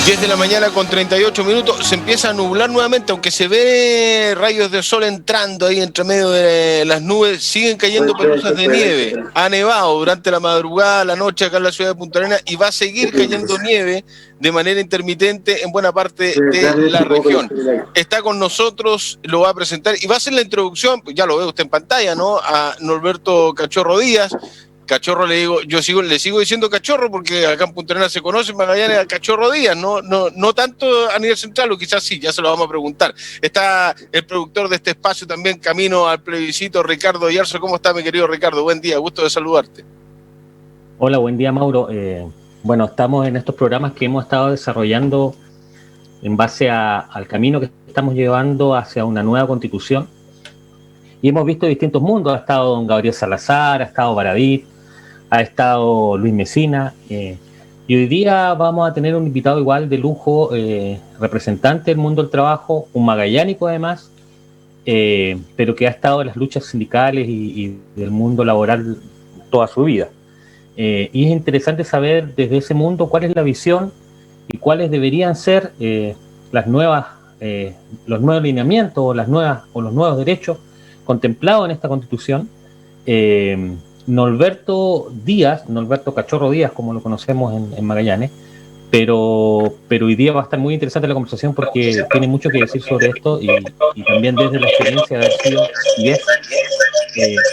10 de la mañana con 38 minutos, se empieza a nublar nuevamente, aunque se ve rayos de sol entrando ahí entre medio de las nubes, siguen cayendo pelusas de nieve. Ha nevado durante la madrugada, la noche acá en la ciudad de Punta Arenas y va a seguir cayendo nieve de manera intermitente en buena parte de la región. Está con nosotros, lo va a presentar y va a hacer la introducción, ya lo ve usted en pantalla, ¿no? A Norberto Cachorro Díaz. Cachorro le digo, le sigo diciendo Cachorro porque acá en Punta Arenas se conoce en Magallanes a Cachorro Díaz, no tanto a nivel central, o quizás sí, ya se lo vamos a preguntar. Está el productor de este espacio también, camino al plebiscito, Ricardo Yarzo. ¿Cómo está, mi querido Ricardo? Buen día, gusto de saludarte. Hola, buen día, Mauro. Bueno, estamos en estos programas que hemos estado desarrollando en base al camino que estamos llevando hacia una nueva constitución. Y hemos visto distintos mundos. Ha estado don Gabriel Salazar, ha estado Baradit, ha estado Luis Mesina, y hoy día vamos a tener un invitado igual de lujo, representante del mundo del trabajo, un magallánico además, pero que ha estado en las luchas sindicales y del mundo laboral toda su vida. Y es interesante saber desde ese mundo cuál es la visión y cuáles deberían ser los nuevos lineamientos o los nuevos derechos contemplados en esta Constitución. Norberto Cachorro Díaz, como lo conocemos en Magallanes, pero hoy día va a estar muy interesante la conversación porque tiene mucho que decir sobre esto y también desde la experiencia de haber sido y es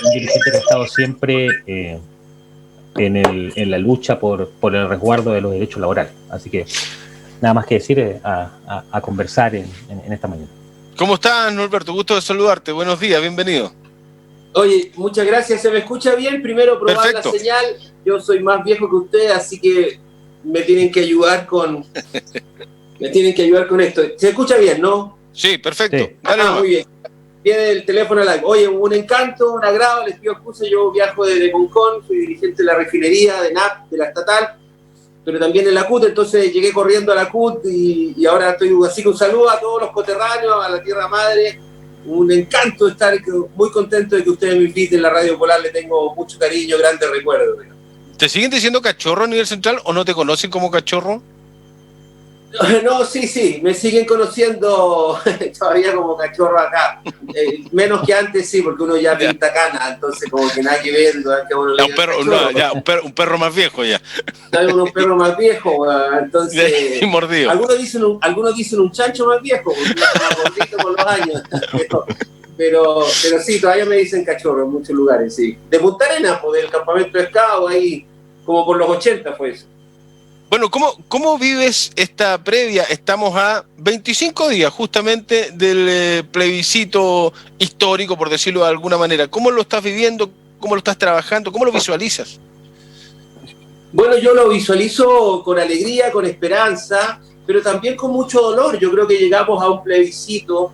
un dirigente que ha estado siempre en la lucha por el resguardo de los derechos laborales. Así que nada más que decir a conversar en esta mañana. ¿Cómo estás, Norberto? Gusto de saludarte. Buenos días, bienvenido. Oye, muchas gracias. ¿Se me escucha bien? Primero probar Perfecto. La señal. Yo soy más viejo que usted, así que me tienen que ayudar con esto. ¿Se escucha bien, no? Sí, perfecto. Sí. Muy bien. Tiene el teléfono al aire. Oye, un encanto, un agrado. Les pido excusa. Yo viajo desde Concón, soy dirigente de la refinería de NAP, de la estatal, pero también en la CUT. Entonces llegué corriendo a la CUT y ahora estoy así que un saludo a todos los coterráneos, a la tierra madre. Un encanto estar, muy contento de que ustedes me inviten. La Radio Polar le tengo mucho cariño, grandes recuerdos. ¿Te siguen diciendo Cachorro a nivel central o no te conocen como Cachorro? No, sí, me siguen conociendo todavía como Cachorro acá. Menos que antes, sí, porque uno ya pinta cana, entonces como que nada que ver. Que uno un perro más viejo ya. Un perro más viejo, entonces... mordido. Algunos dicen un chancho más viejo, porque ya está más gordito con los años. Pero sí, todavía me dicen Cachorro en muchos lugares, sí. De Punta Arenas, pues, del campamento de Scout, ahí, como por los 80 fue eso. Bueno, ¿cómo vives esta previa? Estamos a 25 días justamente del plebiscito histórico, por decirlo de alguna manera. ¿Cómo lo estás viviendo? ¿Cómo lo estás trabajando? ¿Cómo lo visualizas? Bueno, yo lo visualizo con alegría, con esperanza, pero también con mucho dolor. Yo creo que llegamos a un plebiscito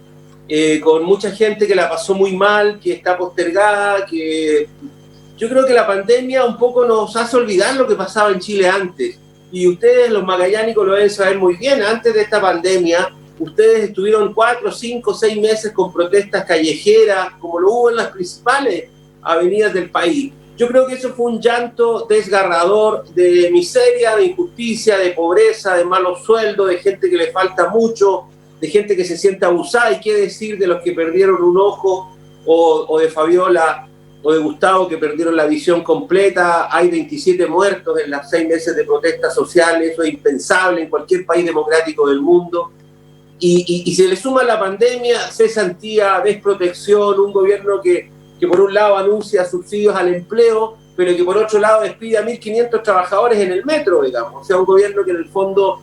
con mucha gente que la pasó muy mal, que está postergada, que yo creo que la pandemia un poco nos hace olvidar lo que pasaba en Chile antes. Y ustedes, los magallánicos, lo deben saber muy bien. Antes de esta pandemia, ustedes estuvieron 4, 5, 6 meses con protestas callejeras, como lo hubo en las principales avenidas del país. Yo creo que eso fue un llanto desgarrador de miseria, de injusticia, de pobreza, de malos sueldos, de gente que le falta mucho, de gente que se siente abusada. Y qué decir de los que perdieron un ojo, o de Fabiola o de Gustavo, que perdieron la visión completa. Hay 27 muertos en los 6 meses de protestas sociales. Eso es impensable en cualquier país democrático del mundo. Y se le suma la pandemia, cesantía, desprotección, un gobierno que por un lado anuncia subsidios al empleo, pero que por otro lado despide a 1.500 trabajadores en el metro, digamos. O sea, un gobierno que en el fondo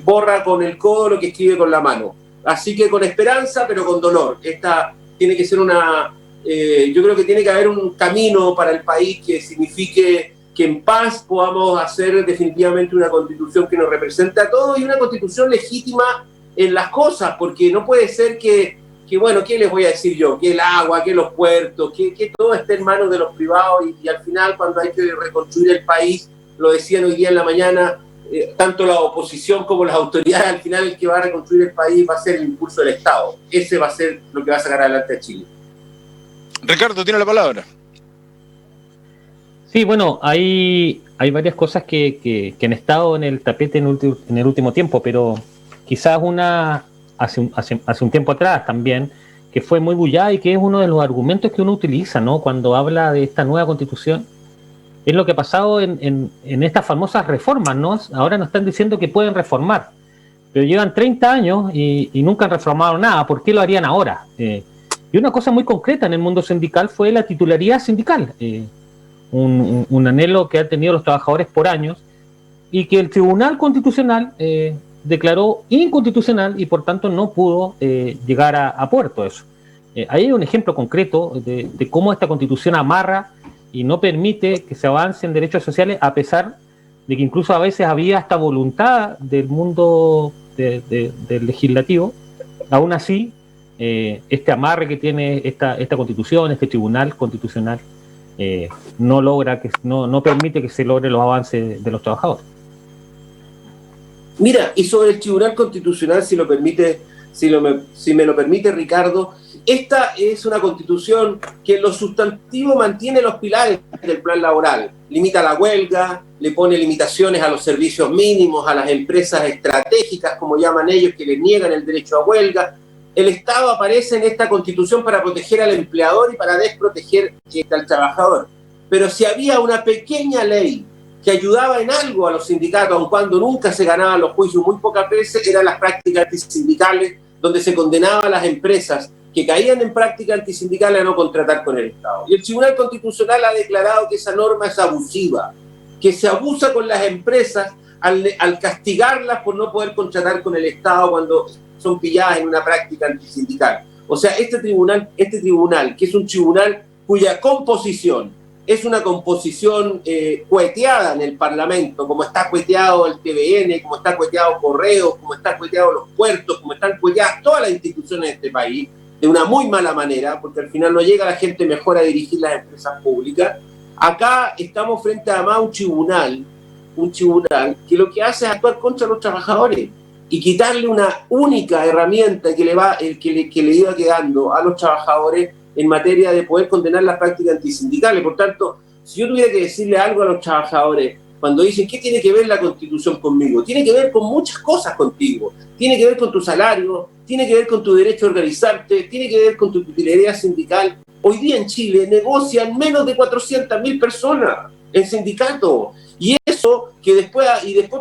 borra con el codo lo que escribe con la mano. Así que con esperanza, pero con dolor. Esta tiene que ser yo creo que tiene que haber un camino para el país que signifique que en paz podamos hacer definitivamente una constitución que nos represente a todos y una constitución legítima en las cosas, porque no puede ser que bueno, ¿qué les voy a decir yo? Que el agua, que los puertos, que todo esté en manos de los privados y al final cuando hay que reconstruir el país, lo decían hoy día en la mañana, tanto la oposición como las autoridades, al final el que va a reconstruir el país va a ser el impulso del Estado. Ese va a ser lo que va a sacar adelante a Chile. Ricardo, tiene la palabra. Sí, bueno, hay varias cosas que han estado en el tapete en el último tiempo, pero quizás una hace un tiempo atrás también, que fue muy bullada y que es uno de los argumentos que uno utiliza, ¿no? Cuando habla de esta nueva constitución, es lo que ha pasado en estas famosas reformas, ¿no? Ahora nos están diciendo que pueden reformar, pero llevan 30 años y nunca han reformado nada. ¿Por qué lo harían ahora? Y una cosa muy concreta en el mundo sindical fue la titularidad sindical. Un anhelo que han tenido los trabajadores por años y que el Tribunal Constitucional declaró inconstitucional y por tanto no pudo llegar a puerto eso. Ahí hay un ejemplo concreto de cómo esta Constitución amarra y no permite que se avance en derechos sociales, a pesar de que incluso a veces había esta voluntad del mundo del legislativo. Aún así, este amarre que tiene esta Constitución, este Tribunal Constitucional, no permite que se logren los avances de los trabajadores. Mira, y sobre el Tribunal Constitucional, si me lo permite Ricardo, esta es una constitución que en lo sustantivo mantiene los pilares del plan laboral. Limita la huelga, le pone limitaciones a los servicios mínimos, a las empresas estratégicas, como llaman ellos, que les niegan el derecho a huelga. El Estado aparece en esta constitución para proteger al empleador y para desproteger al trabajador. Pero si había una pequeña ley que ayudaba en algo a los sindicatos, aun cuando nunca se ganaban los juicios, muy pocas veces, eran las prácticas antisindicales, donde se condenaba a las empresas que caían en prácticas antisindicales a no contratar con el Estado. Y el Tribunal Constitucional ha declarado que esa norma es abusiva, que se abusa con las empresas al castigarlas por no poder contratar con el Estado cuando son pilladas en una práctica antisindical. O sea, este tribunal, que es un tribunal cuya composición es una composición cueteada en el Parlamento, como está cueteado el TVN, como está cueteado Correos, como están cueteados los puertos, como están cueteadas todas las instituciones de este país, de una muy mala manera, porque al final no llega la gente mejor a dirigir las empresas públicas. Acá estamos frente a un tribunal que lo que hace es actuar contra los trabajadores y quitarle una única herramienta que le iba quedando a los trabajadores en materia de poder condenar las prácticas antisindicales. Por tanto, si yo tuviera que decirle algo a los trabajadores, cuando dicen, ¿qué tiene que ver la Constitución conmigo? Tiene que ver con muchas cosas contigo. Tiene que ver con tu salario, tiene que ver con tu derecho a organizarte, tiene que ver con tu titularidad sindical. Hoy día en Chile negocian menos de 400.000 personas en sindicatos. Y eso que después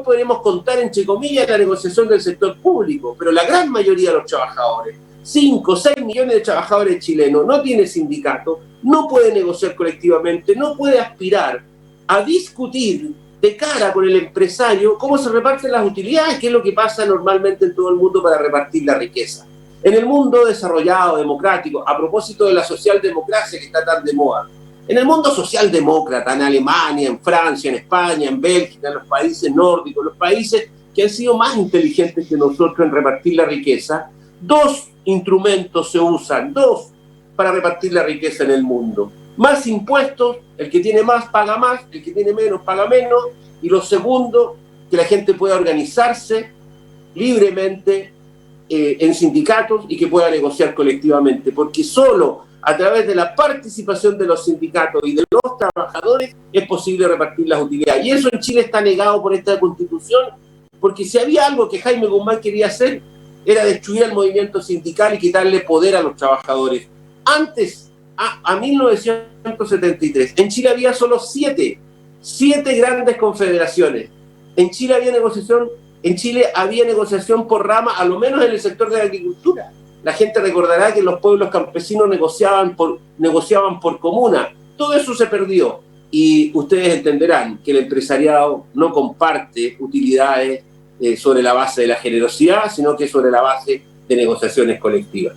podremos contar, entre comillas, la negociación del sector público. Pero la gran mayoría de los trabajadores, 5 o 6 millones de trabajadores chilenos, no tiene sindicato, no puede negociar colectivamente, no puede aspirar a discutir de cara con el empresario cómo se reparten las utilidades, que es lo que pasa normalmente en todo el mundo para repartir la riqueza. En el mundo desarrollado, democrático, a propósito de la socialdemocracia que está tan de moda, en el mundo socialdemócrata, en Alemania, en Francia, en España, en Bélgica, en los países nórdicos, los países que han sido más inteligentes que nosotros en repartir la riqueza, 2 instrumentos se usan, 2 para repartir la riqueza en el mundo. Más impuestos, el que tiene más paga más, el que tiene menos paga menos, y lo segundo, que la gente pueda organizarse libremente en sindicatos y que pueda negociar colectivamente, porque solo a través de la participación de los sindicatos y de los trabajadores es posible repartir las utilidades. Y eso en Chile está negado por esta Constitución, porque si había algo que Jaime Guzmán quería hacer, era destruir el movimiento sindical y quitarle poder a los trabajadores. Antes, a 1973, en Chile había solo 7 grandes confederaciones. En Chile había negociación por rama, a lo menos en el sector de la agricultura. La gente recordará que los pueblos campesinos negociaban por comuna. Todo eso se perdió. Y ustedes entenderán que el empresariado no comparte utilidades sobre la base de la generosidad, sino que sobre la base de negociaciones colectivas.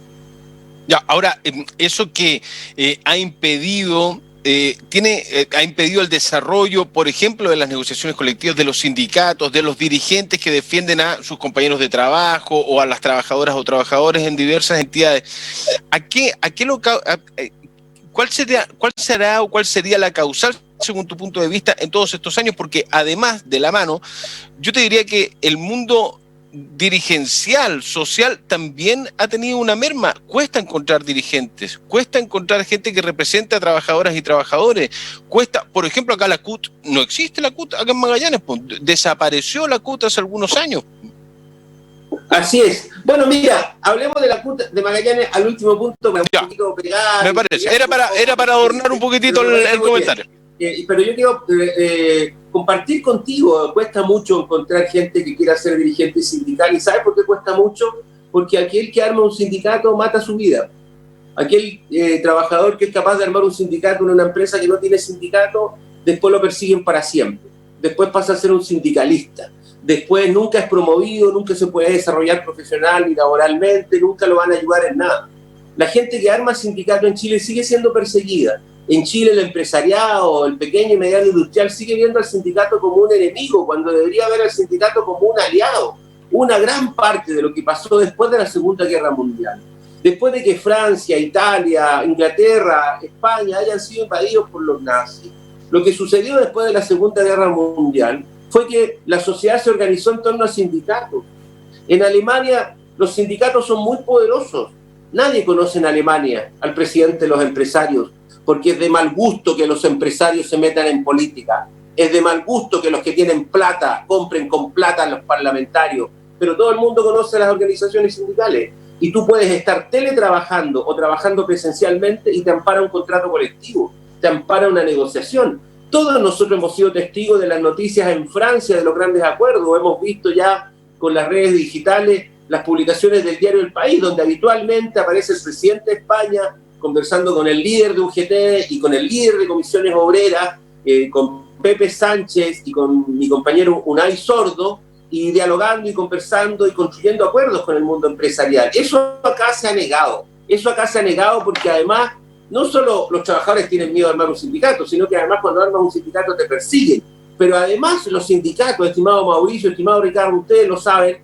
Ya, ahora, eso que ha impedido el desarrollo, por ejemplo, de las negociaciones colectivas de los sindicatos, de los dirigentes que defienden a sus compañeros de trabajo o a las trabajadoras o trabajadores en diversas entidades. ¿Cuál sería la causal, según tu punto de vista, en todos estos años? Porque además de la mano, yo te diría que el mundo dirigencial, social, también ha tenido una merma. Cuesta encontrar dirigentes, cuesta encontrar gente que represente a trabajadoras y trabajadores. Cuesta, por ejemplo, acá la CUT, no existe la CUT acá en Magallanes, pues, desapareció la CUT hace algunos años. Así es. Bueno, mira, hablemos de la CUT de Magallanes al último punto. Me parece, era para adornar un poquitito el comentario. Pero yo quiero compartir contigo. Cuesta mucho encontrar gente que quiera ser dirigente sindical. ¿Y sabes por qué cuesta mucho? Porque aquel que arma un sindicato mata su vida. Aquel trabajador que es capaz de armar un sindicato en una empresa que no tiene sindicato, después lo persiguen para siempre. Después pasa a ser un sindicalista. Después nunca es promovido, nunca se puede desarrollar profesional ni laboralmente, nunca lo van a ayudar en nada. La gente que arma sindicato en Chile sigue siendo perseguida. En Chile el empresariado, el pequeño y mediano industrial sigue viendo al sindicato como un enemigo, cuando debería ver al sindicato como un aliado. Una gran parte de lo que pasó después de la Segunda Guerra Mundial, después de que Francia, Italia, Inglaterra, España hayan sido invadidos por los nazis, lo que sucedió después de la Segunda Guerra Mundial fue que la sociedad se organizó en torno a sindicatos. En Alemania los sindicatos son muy poderosos. Nadie conoce en Alemania al presidente de los empresarios, porque es de mal gusto que los empresarios se metan en política. Es de mal gusto que los que tienen plata compren con plata a los parlamentarios. Pero todo el mundo conoce las organizaciones sindicales. Y tú puedes estar teletrabajando o trabajando presencialmente y te ampara un contrato colectivo, te ampara una negociación. Todos nosotros hemos sido testigos de las noticias en Francia de los grandes acuerdos. Hemos visto ya con las redes digitales las publicaciones del diario El País, donde habitualmente aparece el presidente de España conversando con el líder de UGT y con el líder de Comisiones Obreras, con Pepe Sánchez y con mi compañero Unai Sordo, y dialogando y conversando y construyendo acuerdos con el mundo empresarial. Eso acá se ha negado. Eso acá se ha negado porque además no solo los trabajadores tienen miedo de armar un sindicato, sino que además cuando armas un sindicato te persiguen. Pero además los sindicatos, estimado Mauricio, estimado Ricardo, ustedes lo saben,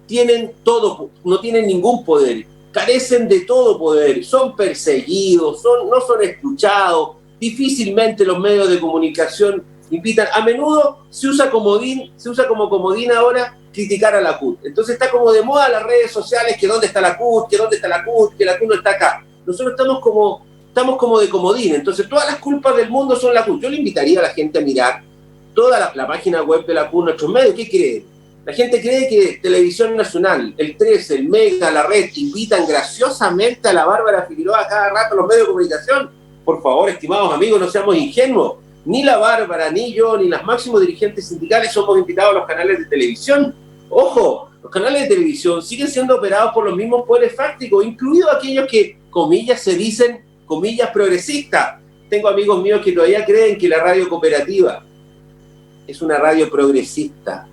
tienen todo, no tienen ningún poder, carecen de todo poder, son perseguidos, no son escuchados, difícilmente los medios de comunicación invitan. A menudo se usa como comodín ahora criticar a la CUT. Entonces está como de moda las redes sociales, que dónde está la CUT, que dónde está la CUT, que la CUT no está acá. Nosotros estamos como de comodín, entonces todas las culpas del mundo son la CUT. Yo le invitaría a la gente a mirar toda la página web de la CUT, nuestros medios. ¿Qué creen? La gente cree que Televisión Nacional, el 13, el Mega, la Red, invitan graciosamente a la Bárbara Figueroa cada rato a los medios de comunicación. Por favor, estimados amigos, no seamos ingenuos. Ni la Bárbara, ni yo, ni los máximos dirigentes sindicales somos invitados a los canales de televisión. Ojo, los canales de televisión siguen siendo operados por los mismos poderes fácticos, incluidos aquellos que, comillas, se dicen, comillas, progresistas. Tengo amigos míos que todavía creen que la radio cooperativa es una radio progresista,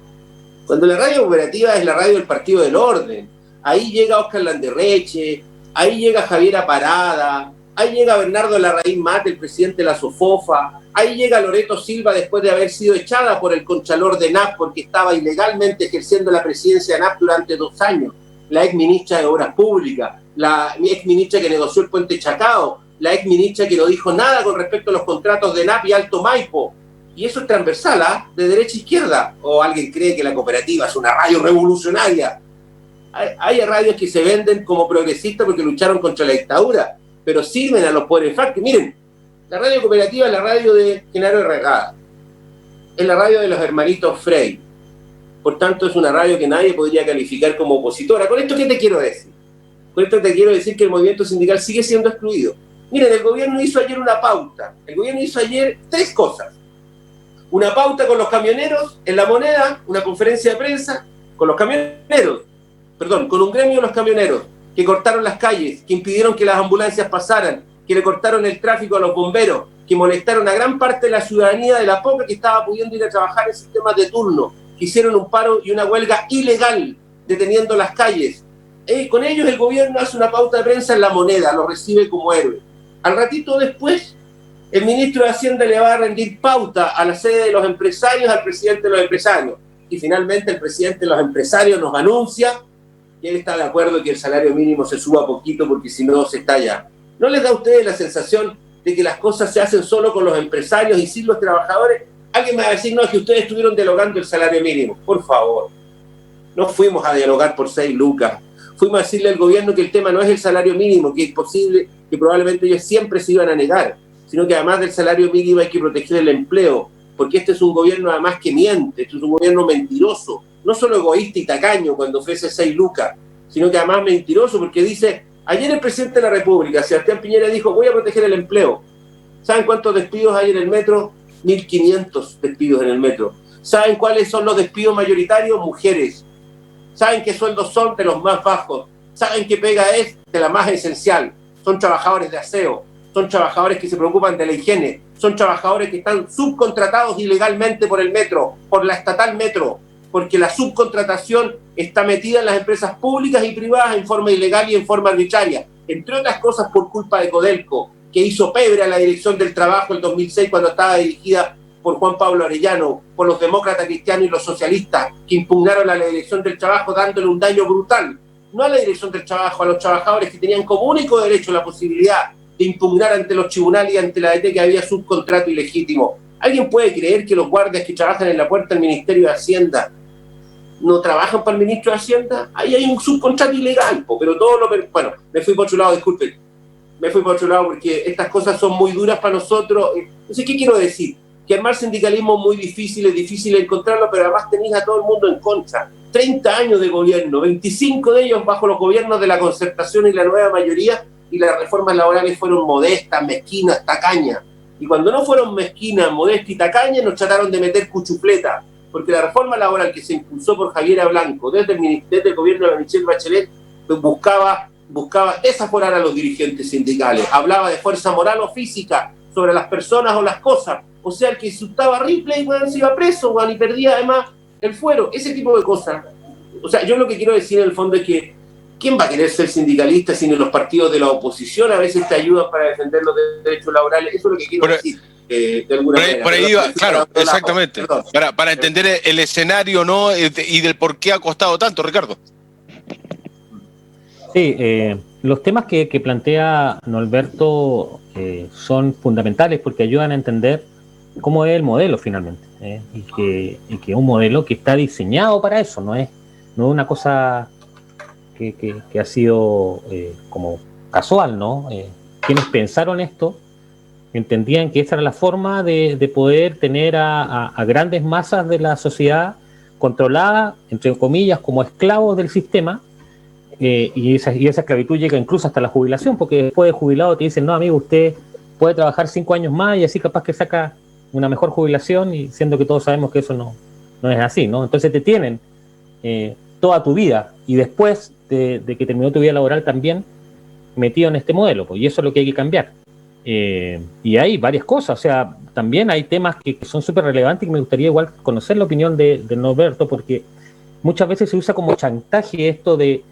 cuando la radio cooperativa es la radio del Partido del Orden. Ahí llega Óscar Landerreche, ahí llega Javiera Parada, ahí llega Bernardo Larraín Mate, el presidente de la SOFOFA, ahí llega Loreto Silva después de haber sido echada por el Contralor de ANAP porque estaba ilegalmente ejerciendo la presidencia de ANAP durante 2 años, la ex ministra de Obras Públicas, la ex ministra que negoció el puente Chacao, la ex ministra que no dijo nada con respecto a los contratos de ANAP y Alto Maipo. Y eso es transversal, ¿ah? De derecha a izquierda. ¿O alguien cree que la cooperativa es una radio revolucionaria? Hay radios que se venden como progresistas porque lucharon contra la dictadura, pero sirven a los poderes fácticos. Miren, la radio cooperativa es la radio de Genaro Regada, es la radio de los hermanitos Frey. Por tanto, es una radio que nadie podría calificar como opositora. ¿Con esto qué te quiero decir? Con esto te quiero decir que el movimiento sindical sigue siendo excluido. Miren, el gobierno hizo ayer una pauta. El gobierno hizo ayer 3 cosas. Una pauta con los camioneros en La Moneda, una conferencia de prensa con los camioneros, con un gremio de los camioneros, que cortaron las calles, que impidieron que las ambulancias pasaran, que le cortaron el tráfico a los bomberos, que molestaron a gran parte de la ciudadanía de la poca que estaba pudiendo ir a trabajar en sistemas de turno, que hicieron un paro y una huelga ilegal, deteniendo las calles. Con ellos el gobierno hace una pauta de prensa en La Moneda, lo recibe como héroe. Al ratito después, el ministro de Hacienda le va a rendir pauta a la sede de los empresarios al presidente de los empresarios. Y finalmente el presidente de los empresarios nos anuncia que él está de acuerdo en que el salario mínimo se suba poquito porque si no se estalla. ¿No les da a ustedes la sensación de que las cosas se hacen solo con los empresarios y sin los trabajadores? Alguien me va a decir, no, es que ustedes estuvieron dialogando el salario mínimo. Por favor. No fuimos a dialogar por 6 lucas. Fuimos a decirle al gobierno que el tema no es el salario mínimo, que es posible, que probablemente ellos siempre se iban a negar, sino que además del salario mínimo hay que proteger el empleo, porque este es un gobierno además que miente, este es un gobierno mentiroso, no solo egoísta y tacaño cuando ofrece 6 lucas, sino que además mentiroso, porque dice, ayer el presidente de la República, Sebastián Piñera, dijo, voy a proteger el empleo. ¿Saben cuántos despidos hay en el metro? 1.500 despidos en el metro. ¿Saben cuáles son los despidos mayoritarios? Mujeres. ¿Saben qué sueldos son? De los más bajos. ¿Saben qué pega es? De la más esencial. Son trabajadores de aseo, son trabajadores que se preocupan de la higiene, son trabajadores que están subcontratados ilegalmente por el metro, por la estatal metro, porque la subcontratación está metida en las empresas públicas y privadas en forma ilegal y en forma arbitraria, entre otras cosas por culpa de Codelco, que hizo pebre a la Dirección del Trabajo en 2006 cuando estaba dirigida por Juan Pablo Arellano, por los demócratas cristianos y los socialistas, que impugnaron a la Dirección del Trabajo dándole un daño brutal, no a la Dirección del Trabajo, a los trabajadores que tenían como único derecho la posibilidad de impugnar ante los tribunales y ante la DT que había subcontrato ilegítimo. ¿Alguien puede creer que los guardias que trabajan en la puerta del Ministerio de Hacienda no trabajan para el ministro de Hacienda? Ahí hay un subcontrato ilegal, pero todo lo... Bueno, me fui por otro lado, disculpen. Me fui por otro lado porque estas cosas son muy duras para nosotros. Entonces, ¿qué quiero decir? Que armar sindicalismo es muy difícil, es difícil encontrarlo, pero además tenéis a todo el mundo en contra. 30 años de gobierno, 25 de ellos bajo los gobiernos de la Concertación y la nueva mayoría, y las reformas laborales fueron modestas, mezquinas, tacañas. Y cuando no fueron mezquinas, modestas y tacañas, nos trataron de meter cuchufleta, porque la reforma laboral que se impulsó por Javiera Blanco desde el gobierno de Michelle Bachelet buscaba desaforar a los dirigentes sindicales, hablaba de fuerza moral o física sobre las personas o las cosas, o sea, el que insultaba a Ripley, bueno, se iba preso, bueno, y perdía además el fuero, ese tipo de cosas. O sea, yo lo que quiero decir en el fondo es que ¿quién va a querer ser sindicalista si los partidos de la oposición a veces te ayudan para defender los derechos laborales? Eso es lo que quiero decir. De alguna manera. Por ahí va, claro, exactamente. Para entender el escenario, ¿no? Y del por qué ha costado tanto, Ricardo. Sí, los temas que plantea Norberto son fundamentales porque ayudan a entender cómo es el modelo finalmente, y que es un modelo que está diseñado para eso, no es una cosa que ha sido como casual, ¿no? Quienes pensaron esto entendían que esa era la forma de poder tener a grandes masas de la sociedad controlada, entre comillas, como esclavos del sistema. Y esa esclavitud llega incluso hasta la jubilación, porque después de jubilado te dicen, no, amigo, usted puede trabajar 5 años más y así capaz que saca una mejor jubilación, y siendo que todos sabemos que eso no es así, ¿no? Entonces te tienen toda tu vida, y después de que terminó tu vida laboral también metido en este modelo, pues, y eso es lo que hay que cambiar. Y hay varias cosas, o sea, también hay temas que son súper relevantes y me gustaría igual conocer la opinión de Norberto, porque muchas veces se usa como chantaje esto de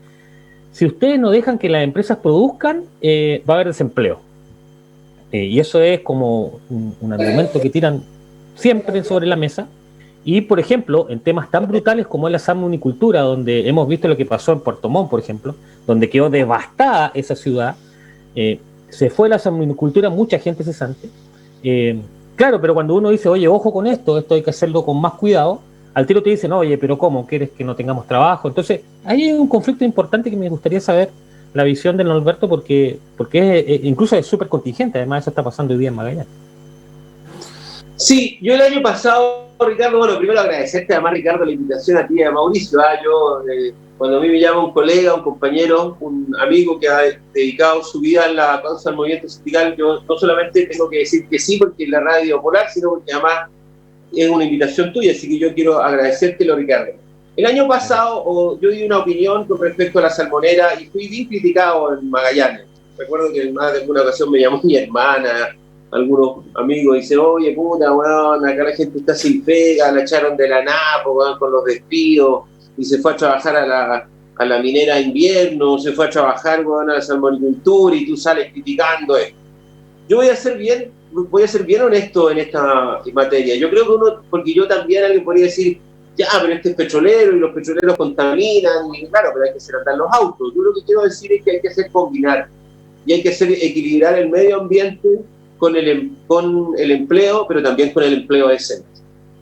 si ustedes no dejan que las empresas produzcan, va a haber desempleo. Y eso es como un argumento que tiran siempre sobre la mesa. Y, por ejemplo, en temas tan brutales como es la salmonicultura, donde hemos visto lo que pasó en Puerto Montt, por ejemplo, donde quedó devastada esa ciudad, se fue la salmonicultura, mucha gente cesante. Claro, pero cuando uno dice, oye, ojo con esto hay que hacerlo con más cuidado, al tiro te dicen, oye, pero ¿cómo? ¿Quieres que no tengamos trabajo? Entonces, ahí hay un conflicto importante que me gustaría saber la visión de Norberto, porque incluso es súper contingente, además eso está pasando hoy día en Magallanes. Sí, yo el año pasado, Ricardo, bueno, primero agradecerte además, Ricardo, la invitación a ti y a Mauricio. Cuando a mí me llama un colega, un compañero, un amigo que ha dedicado su vida en la causa del movimiento sindical, yo no solamente tengo que decir que sí porque es la radio Polar, sino porque además es una invitación tuya, así que yo quiero agradecértelo, Ricardo. El año pasado yo di una opinión con respecto a la salmonera y fui bien criticado en Magallanes. Recuerdo que en más de alguna ocasión me llamó mi hermana, algunos amigos, dicen, oye, puta, weón, acá la gente está sin pega, la echaron de la NAPO, weón, con los despidos, y se fue a trabajar a la minera invierno, se fue a trabajar, weón, a la salmonicultura, y tú sales criticando esto. Yo voy a ser bien honesto en esta materia. Yo creo que porque yo también alguien podría decir, ya, pero este es petrolero y los petroleros contaminan, y claro, pero hay que hacer andar los autos. Yo lo que quiero decir es que hay que hacer combinar, y hay que hacer equilibrar el medio ambiente con el empleo, pero también con el empleo decente.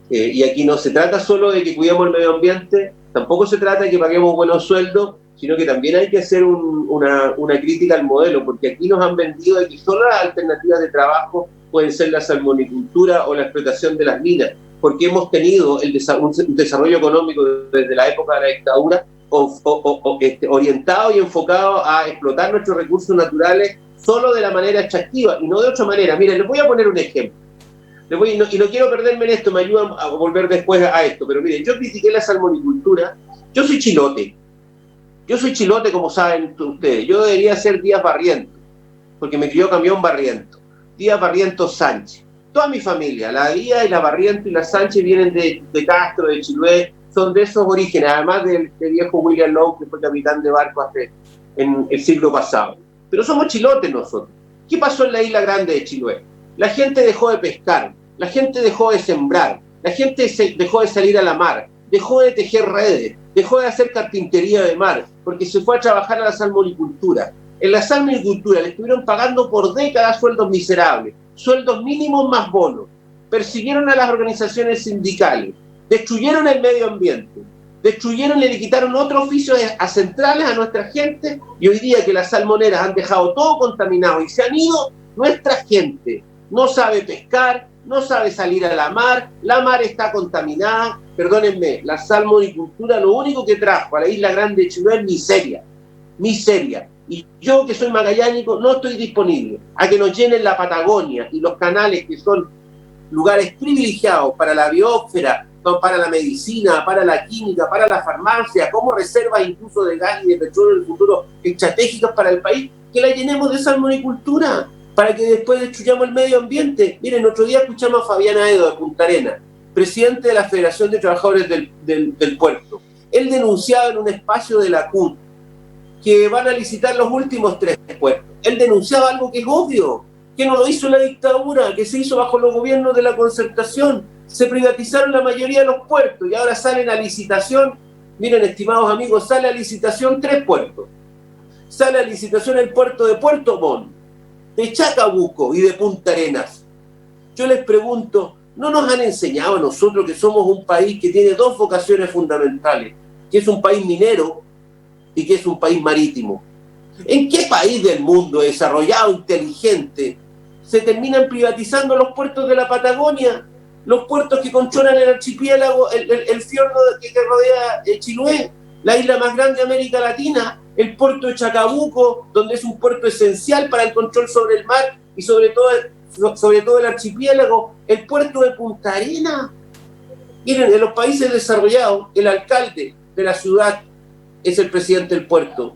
Y aquí no se trata solo de que cuidemos el medio ambiente, Tampoco se trata de que paguemos buenos sueldos, sino que también hay que hacer una crítica al modelo, porque aquí nos han vendido de que solo las alternativas de trabajo pueden ser la salmonicultura o la explotación de las minas, porque hemos tenido un desarrollo económico desde la época de la dictadura orientado y enfocado a explotar nuestros recursos naturales solo de la manera extractiva y no de otra manera. Miren, les voy a poner un ejemplo. Y no quiero perderme en esto, me ayudan a volver después a esto, pero miren, yo critiqué la salmonicultura. Yo soy chilote, como saben ustedes. Yo debería ser Díaz Barriento, porque me crió Camión Barriento. Díaz Barriento Sánchez. Toda mi familia, la Díaz y la Barriento y la Sánchez vienen de Castro, de Chiloé, son de esos orígenes, además del viejo William Long, que fue capitán de barco en el siglo pasado. Pero somos chilotes nosotros. ¿Qué pasó en la isla grande de Chiloé? La gente dejó de pescar, la gente dejó de sembrar, la gente dejó de salir a la mar, dejó de tejer redes, dejó de hacer carpintería de mar, porque se fue a trabajar a la salmonicultura. En la salmonicultura le estuvieron pagando por décadas sueldos miserables, sueldos mínimos más bonos, persiguieron a las organizaciones sindicales, destruyeron el medio ambiente, destruyeron y le quitaron otro oficio a centrales a nuestra gente, y hoy día que las salmoneras han dejado todo contaminado y se han ido, nuestra gente no sabe pescar, no sabe salir a la mar está contaminada. Perdónenme, la salmonicultura lo único que trajo a la isla grande de Chiloé es miseria. Y yo, que soy magallánico, no estoy disponible a que nos llenen la Patagonia y los canales, que son lugares privilegiados para la biosfera, para la medicina, para la química, para la farmacia, como reservas incluso de gas y de petróleo en el futuro estratégicas para el país, que la llenemos de salmonicultura, para que después destruyamos el medio ambiente. Miren, otro día escuchamos a Fabián Aedo de Punta Arenas, presidente de la Federación de Trabajadores del Puerto. Él denunciaba en un espacio de la CUT que van a licitar los últimos 3 puertos. Él denunciaba algo que es obvio, que no lo hizo la dictadura, que se hizo bajo los gobiernos de la concertación. Se privatizaron la mayoría de los puertos y ahora salen a licitación. Miren, estimados amigos, sale a licitación 3 puertos. Sale a licitación el puerto de Puerto Montt, de Chacabuco y de Punta Arenas. Yo les pregunto, ¿no nos han enseñado a nosotros que somos un país que tiene 2 vocaciones fundamentales? Que es un país minero y que es un país marítimo. ¿En qué país del mundo desarrollado, inteligente, se terminan privatizando los puertos de la Patagonia? Los puertos que controlan el archipiélago, el fiordo que rodea Chiloé, la isla más grande de América Latina, el puerto de Chacabuco, donde es un puerto esencial para el control sobre el mar y sobre todo el archipiélago, el puerto de Punta Arenas. Miren, en los países desarrollados, el alcalde de la ciudad es el presidente del puerto.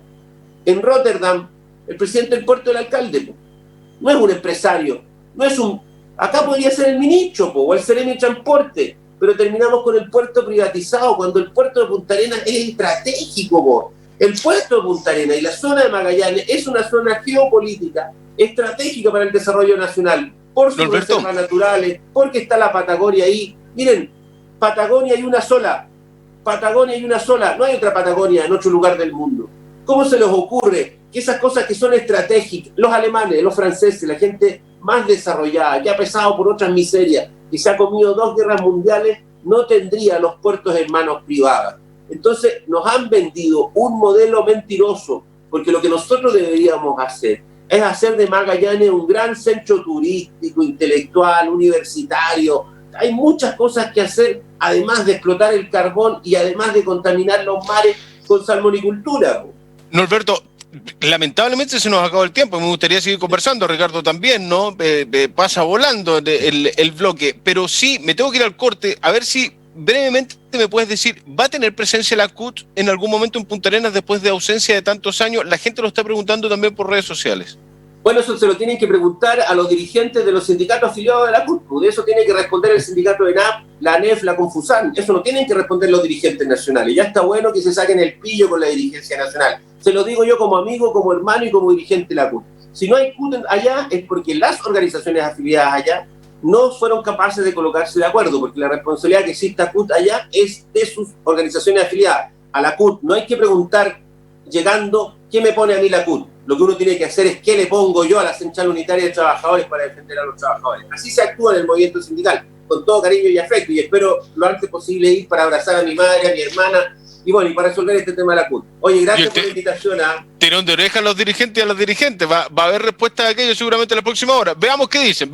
En Rotterdam, el presidente del puerto es el alcalde. No es un empresario, no es un... Acá podría ser el ministro o el Seremi de Transporte, pero terminamos con el puerto privatizado, cuando el puerto de Punta Arenas es estratégico. El puerto de Punta Arenas y la zona de Magallanes es una zona geopolítica estratégica para el desarrollo nacional, por sus reservas naturales, porque está la Patagonia ahí. Miren, Patagonia hay una sola, no hay otra Patagonia en otro lugar del mundo. ¿Cómo se les ocurre que esas cosas que son estratégicas, los alemanes, los franceses, la gente más desarrollada, que ha pesado por otras miserias, que se ha comido 2 guerras mundiales, no tendría los puertos en manos privadas? Entonces nos han vendido un modelo mentiroso, porque lo que nosotros deberíamos hacer es hacer de Magallanes un gran centro turístico, intelectual, universitario. Hay muchas cosas que hacer, además de explotar el carbón y además de contaminar los mares con salmonicultura. Norberto, lamentablemente se nos acabó el tiempo. Me gustaría seguir conversando, Ricardo también, ¿no? Pasa volando el bloque, pero sí, me tengo que ir al corte, a ver si brevemente me puedes decir, ¿va a tener presencia la CUT en algún momento en Punta Arenas después de ausencia de tantos años? La gente lo está preguntando también por redes sociales. Bueno, eso se lo tienen que preguntar a los dirigentes de los sindicatos afiliados de la CUT. De eso tiene que responder el sindicato de NAP, la ANEF, la Confusan. Eso no tienen que responder los dirigentes nacionales. Ya está bueno que se saquen el pillo con la dirigencia nacional. Se lo digo yo como amigo, como hermano y como dirigente de la CUT. Si no hay CUT allá es porque las organizaciones afiliadas allá no fueron capaces de colocarse de acuerdo, porque la responsabilidad que exista CUT allá es de sus organizaciones afiliadas. A la CUT no hay que preguntar llegando ¿qué me pone a mí la CUT? Lo que uno tiene que hacer es ¿qué le pongo yo a la Central Unitaria de Trabajadores para defender a los trabajadores? Así se actúa en el movimiento sindical, con todo cariño y afecto, y espero lo antes posible ir para abrazar a mi madre, a mi hermana y bueno, y para resolver este tema de la CUT. Oye, gracias por la invitación. Tirón de oreja a los dirigentes y a las dirigentes. Va a haber respuesta a aquello seguramente en la próxima hora. Veamos qué dicen.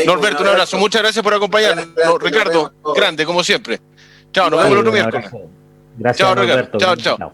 Norberto, un abrazo. Muchas gracias por acompañarnos. Ricardo, grande, como siempre. Chao, nos vemos el otro miércoles. Gracias, chao, Norberto. Ricardo. Chao.